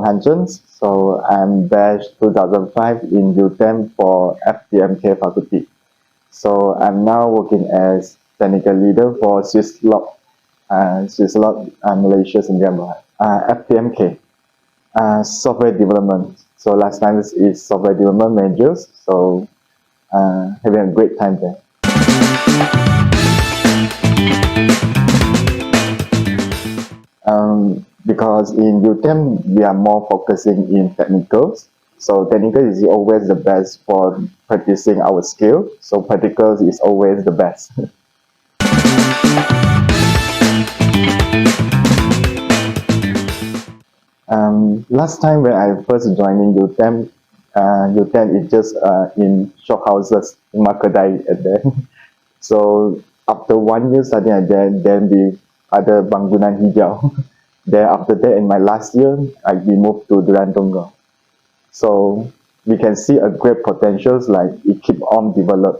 Han Chern. So I'm batch 2005 in UTeM for FDMK faculty. So I'm now working as technical leader for Swisslog, Malaysia Sdn FDMK, software development. So last time is software development managers. So having a great time there. Because in UTeM, we are more focusing in technicals. So technical is always the best for practicing our skill. So practicals is always the best. Last time when I first joined in UTeM, UTeM is just in shophouses in Makadai at then. So after 1 year studying at then we ada bangunan hijau. Then after that, in my last year, we moved to Duran Tunggal. So we can see a great potentials like it keep on develop.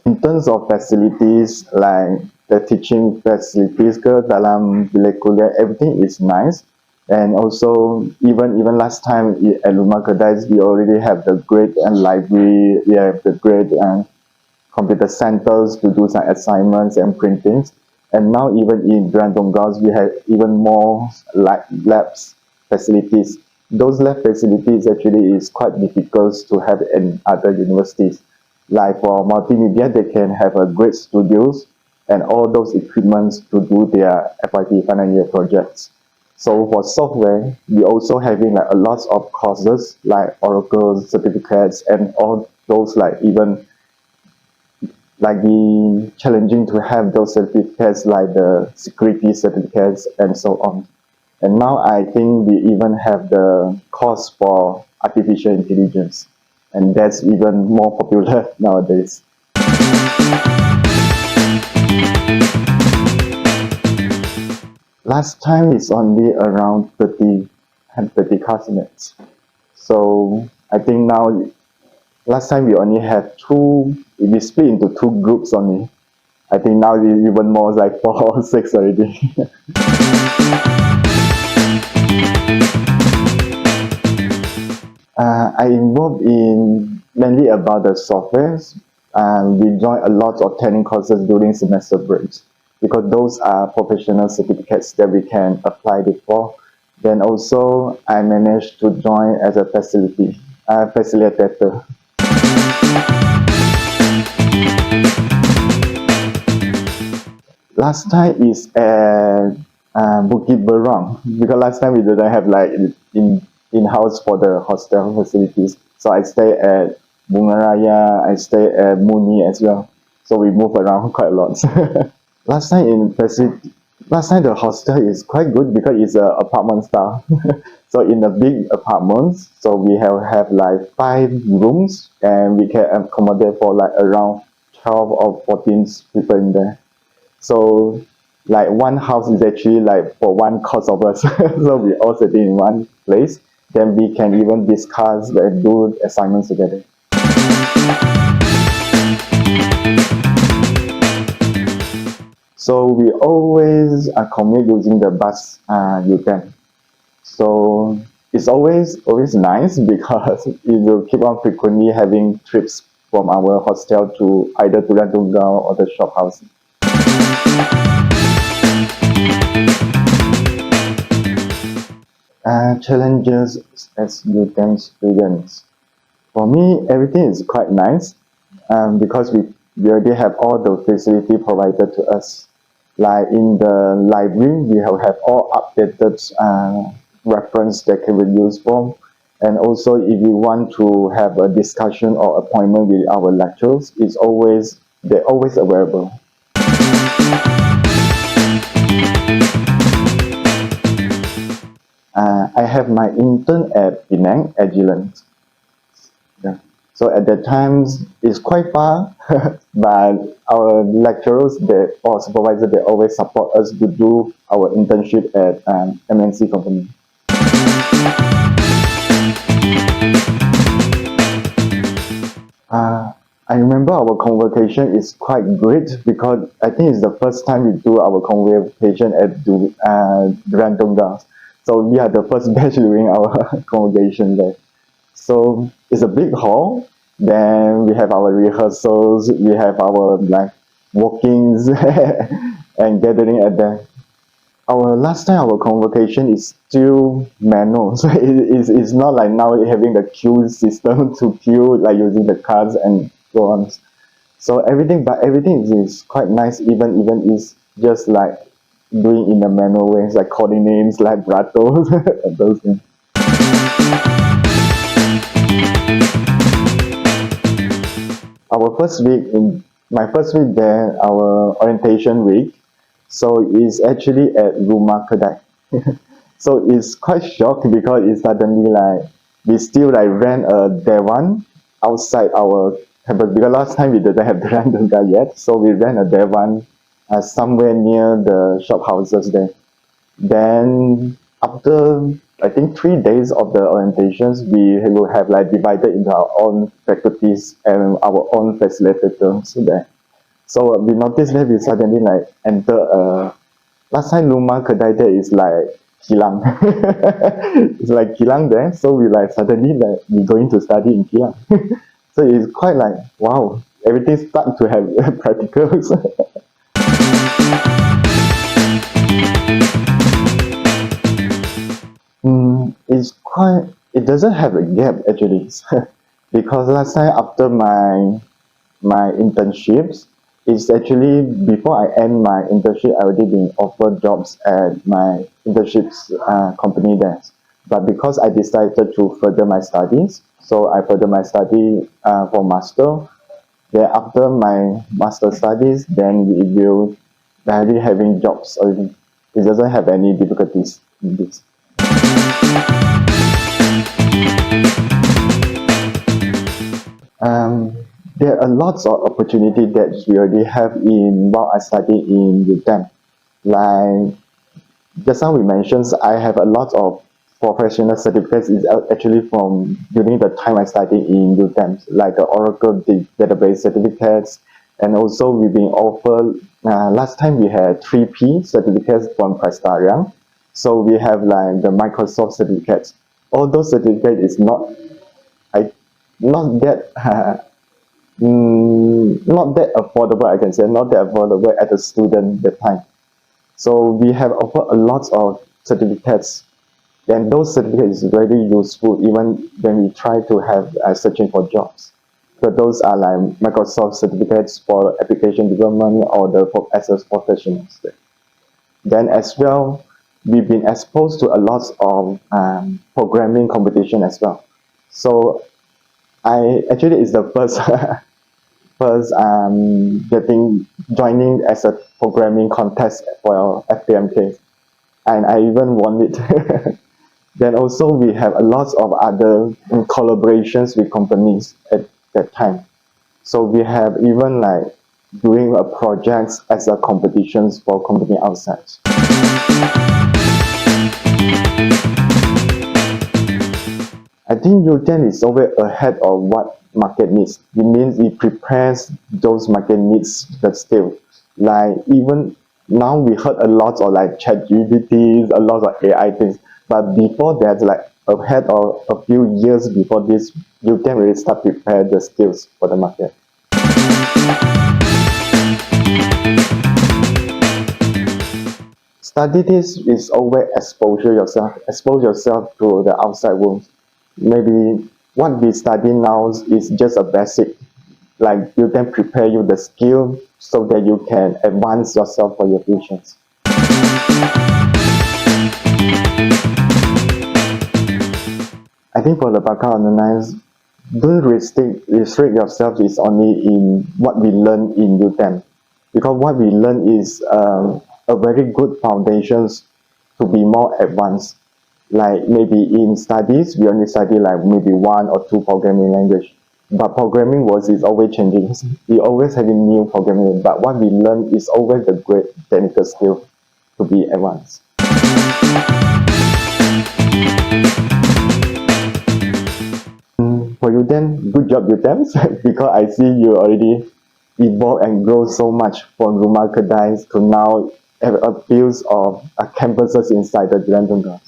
In terms of facilities, like the teaching facilities ke dalam bilik kuliah, everything is nice. And also, even last time at Lumah Kedai, we already have the great library, we have the great computer centers to do some assignments and printings. And now even in Duran Tunggal, we have even more labs facilities. Those lab facilities actually is quite difficult to have in other universities. Like for multimedia, they can have a great studios and all those equipments to do their FYP final year projects. So for software, we also having like a lot of courses like Oracle certificates and all those like even like the challenging to have those certificates like the security certificates and so on. And now I think we even have the course for artificial intelligence, and that's even more popular nowadays. Last time is only around 30 classmates. So I think now, last time we only had we split into 2 groups only. I think now it's even more like 4 or 6 already. I involved in mainly about the softwares. We joined a lot of training courses during semester breaks because those are professional certificates that we can apply it for. Then also I managed to join as a facilitator. Last time is at Bukit Berang, because last time we didn't have like in-house for the hostel facilities. So I stay at Bunga Raya, I stay at Muni as well. So we move around quite a lot. Last time the hostel is quite good because it's an apartment style. So in the big apartments, so we have like 5 rooms and we can accommodate for like around 12 or 14 people in there. So like one house is actually like for one course of us. So we all sitting in one place. Then we can even discuss and do assignments together. So we always commute using the bus UTeM. So it's always nice because we will keep on frequently having trips from our hostel to either Duran Tunggal or the shop house. Challenges as UTeM students. For me, everything is quite nice because we already have all the facility provided to us. Like in the library, we have all updated reference that can be used for. And also, if you want to have a discussion or appointment with our lecturers, they're always available. I have my intern at Penang, at Geelong. Yeah. So at that time, it's quite far, but our lecturers or supervisors, they always support us to do our internship at MNC company. I remember our convocation is quite great because I think it's the first time we do our convocation at Duran Tunggal. So we are the first batch doing our convocation there. So it's a big hall. Then we have our rehearsals, we have our like walkings and gathering at there. Our last time our convocation is still manual, so it's not like now having the queue system to queue like using the cards and so on. So everything is quite nice. Even is just like doing in the manual ways, like calling names, like bratos, and those things. Our first week in my first week there, our orientation week, so it's actually at Rumah Kedai. So it's quite shocked because it's suddenly like we still like rent a Dewan outside our campus because last time we didn't have the Randunga yet, so we rent a Dewan somewhere near the shop houses there. Then after I think 3 days of the orientations, we will have like divided into our own faculties and our own facilitators there. So we noticed that we suddenly like enter last time Luma Kedai there is like Kilang. It's like Kilang there, so we like suddenly like we going to study in Kilang. So it's quite like wow, everything start to have practicals. It's quite. It doesn't have a gap actually, because last time after my internships, it's actually before I end my internship, I already been offered jobs at my internships company there. But because I decided to further my studies, so I further my study for master. Then after my master studies, then we will already having jobs already. It doesn't have any difficulties in this. Um, there are lots of opportunity that we already have in while I study in UTeM. Like just now we mentioned, I have a lot of professional certificates is actually from during the time I studied in UTeM, like the Oracle database certificates, and also we've been offered. Last time we had 3P certificates from Prestarian, so we have like the Microsoft certificates. All those certificates is I not that not that affordable. I can say not that affordable as a student that time. So we have offered a lot of certificates, and those certificates is very useful even when we try to have searching for jobs. So those are like Microsoft certificates for application development or the as professionals. Then as well, we've been exposed to a lot of programming competition as well. So I actually is the first first getting joining as a programming contest for FPMK, and I even won it. Then also we have a lot of other collaborations with companies at that time. So we have even like doing a projects as a competitions for company outside. I think UTeM is always ahead of what market needs. It means it prepares those market needs but still. Like even now we heard a lot of like ChatGPTs, a lot of AI things. But before that, like ahead of a few years before this, UTeM really start prepare the skills for the market. Study this is always expose yourself to the outside world. Maybe what we study now is just a basic, like you can prepare you the skill so that you can advance yourself for your futures. I think for the Bakar Analyze, don't restrict yourself is only in what we learn in UTeM, because what we learn is a very good foundations to be more advanced. Like maybe in studies, we only study like maybe 1 or 2 programming language. But programming was is always changing. We always having new programming. But what we learn is always the great technical skill to be advanced. For UTeM, good job UTeM, because I see you already evolve and grow so much from Rumah Kedai to now have appeals of campuses inside the Jalan Tunggal.